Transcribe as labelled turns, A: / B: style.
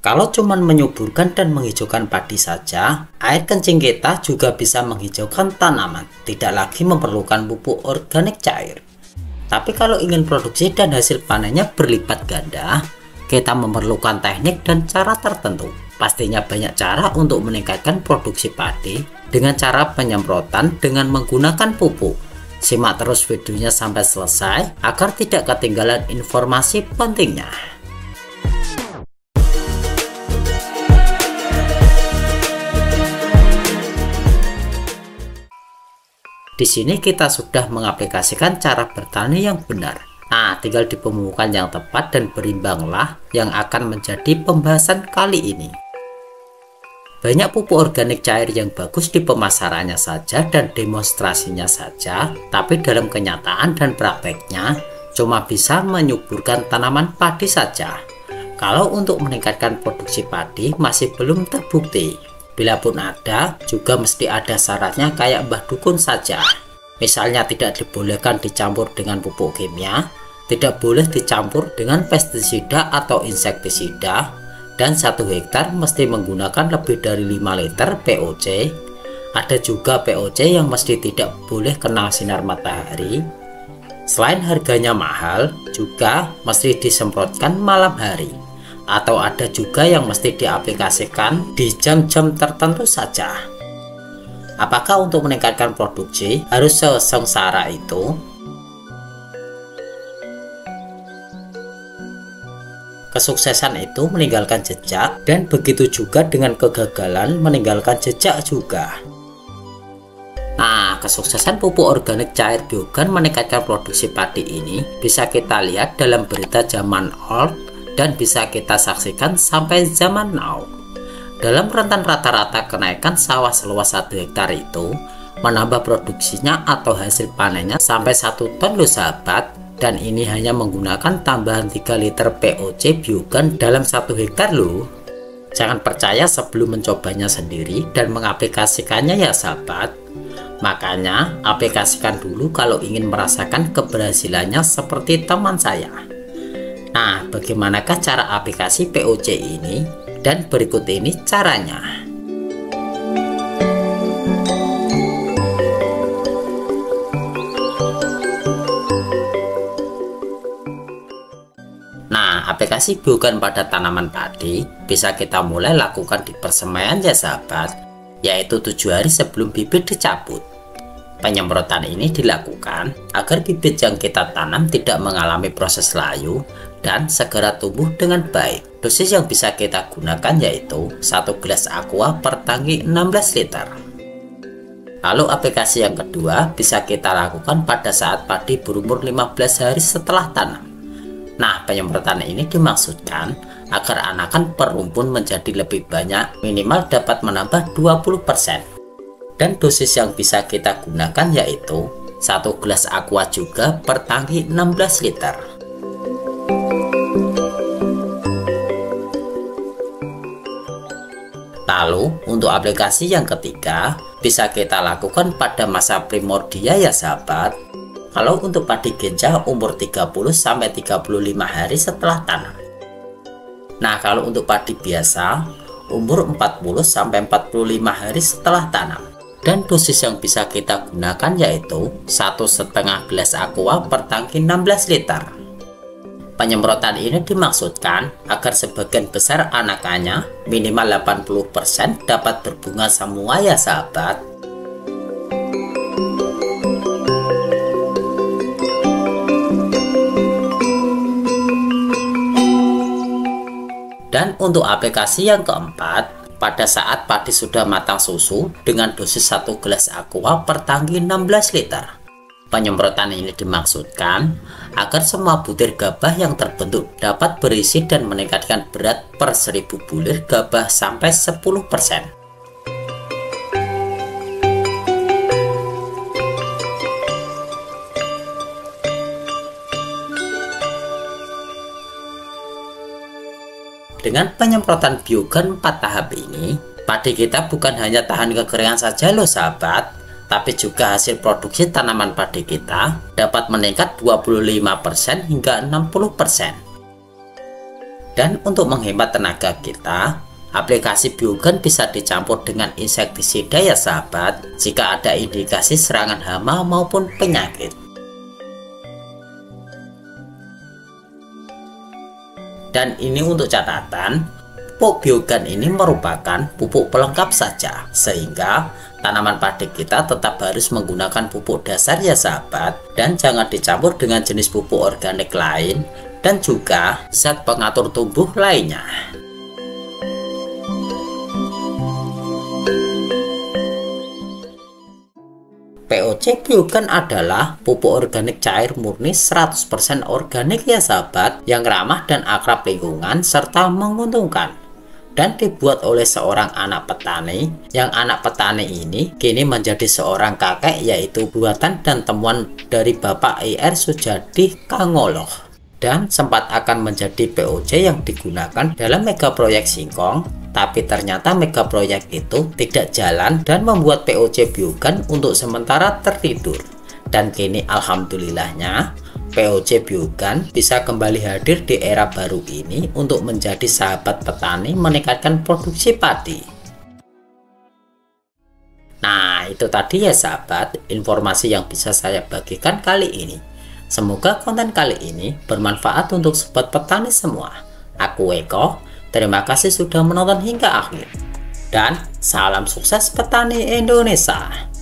A: Kalau cuman menyuburkan dan menghijaukan padi saja, air kencing kita juga bisa menghijaukan tanaman, tidak lagi memerlukan pupuk organik cair. Tapi kalau ingin produksi dan hasil panennya berlipat ganda, kita memerlukan teknik dan cara tertentu. Pastinya banyak cara untuk meningkatkan produksi padi dengan cara penyemprotan dengan menggunakan pupuk. Simak terus videonya sampai selesai agar tidak ketinggalan informasi pentingnya. Di sini kita sudah mengaplikasikan cara bertani yang benar. Nah, tinggal di pemupukan yang tepat dan berimbanglah yang akan menjadi pembahasan kali ini. Banyak pupuk organik cair yang bagus di pemasarannya saja dan demonstrasinya saja, tapi dalam kenyataan dan prakteknya cuma bisa menyuburkan tanaman padi saja. Kalau untuk meningkatkan produksi padi masih belum terbukti. Bila pun ada, juga mesti ada syaratnya kayak Mbah Dukun saja. Misalnya tidak dibolehkan dicampur dengan pupuk kimia, tidak boleh dicampur dengan pestisida atau insektisida, dan 1 hektar mesti menggunakan lebih dari 5 liter POC. Ada juga POC yang mesti tidak boleh kena sinar matahari. Selain harganya mahal, juga mesti disemprotkan malam hari. Atau ada juga yang mesti diaplikasikan di jam-jam tertentu saja. Apakah untuk meningkatkan produksi harus sesengsara itu? Kesuksesan itu meninggalkan jejak, dan begitu juga dengan kegagalan meninggalkan jejak juga. Nah, kesuksesan pupuk organik cair biogan meningkatkan produksi padi ini bisa kita lihat dalam berita zaman old dan bisa kita saksikan sampai zaman now. Dalam rentan rata-rata kenaikan sawah seluas 1 hektar itu menambah produksinya atau hasil panennya sampai 1 ton loh sahabat, dan ini hanya menggunakan tambahan 3 liter POC biogan dalam 1 hektar loh. Jangan percaya sebelum mencobanya sendiri dan mengaplikasikannya ya sahabat. Makanya aplikasikan dulu kalau ingin merasakan keberhasilannya seperti teman saya. Nah, bagaimanakah cara aplikasi POC ini? Dan berikut ini caranya. Nah, aplikasi biogan pada tanaman padi bisa kita mulai lakukan di persemaian ya sahabat, yaitu 7 hari sebelum bibit dicabut. Penyemprotan ini dilakukan agar bibit yang kita tanam tidak mengalami proses layu dan segera tumbuh dengan baik. Dosis yang bisa kita gunakan yaitu 1 gelas aqua per tangki 16 liter. Lalu aplikasi yang kedua bisa kita lakukan pada saat padi berumur 15 hari setelah tanam. Nah, penyemprotan ini dimaksudkan agar anakan per rumpun menjadi lebih banyak, minimal dapat menambah 20%. Dan dosis yang bisa kita gunakan yaitu 1 gelas aqua juga per tangki 16 liter. Lalu untuk aplikasi yang ketiga bisa kita lakukan pada masa primordia ya sahabat. Kalau untuk padi genjah umur 30-35 hari setelah tanam. Nah, kalau untuk padi biasa umur 40-45 hari setelah tanam. Dan dosis yang bisa kita gunakan yaitu 1,5 gelas aqua per tangki 16 liter. Penyemprotan ini dimaksudkan agar sebagian besar anakannya minimal 80% dapat berbunga semua ya sahabat. Dan untuk aplikasi yang keempat, pada saat padi sudah matang susu dengan dosis 1 gelas aqua per tangki 16 liter. Penyemprotan ini dimaksudkan agar semua butir gabah yang terbentuk dapat berisi dan meningkatkan berat per 1000 bulir gabah sampai 10%. Dengan penyemprotan biogan 4 tahap ini, padi kita bukan hanya tahan kekeringan saja loh sahabat, tapi juga hasil produksi tanaman padi kita dapat meningkat 25% hingga 60%. Dan untuk menghemat tenaga kita, aplikasi biogun bisa dicampur dengan insektisida ya sahabat, jika ada indikasi serangan hama maupun penyakit. Dan ini untuk catatan, pupuk biogun ini merupakan pupuk pelengkap saja, sehingga tanaman padi kita tetap harus menggunakan pupuk dasar ya sahabat, dan jangan dicampur dengan jenis pupuk organik lain dan juga zat pengatur tumbuh lainnya. POC biogun adalah pupuk organik cair murni 100% organik ya sahabat, yang ramah dan akrab lingkungan serta menguntungkan, dan dibuat oleh seorang anak petani, yang anak petani ini kini menjadi seorang kakek, yaitu buatan dan temuan dari Bapak IR Sujadi Kangoloh, dan sempat akan menjadi POC yang digunakan dalam mega proyek singkong. Tapi ternyata mega proyek itu tidak jalan dan membuat POC biogun untuk sementara tertidur. Dan kini alhamdulillahnya POC biogun bisa kembali hadir di era baru ini untuk menjadi sahabat petani meningkatkan produksi padi. Nah, itu tadi ya sahabat, informasi yang bisa saya bagikan kali ini. Semoga konten kali ini bermanfaat untuk sobat petani semua. Aku Eko, terima kasih sudah menonton hingga akhir. Dan salam sukses petani Indonesia.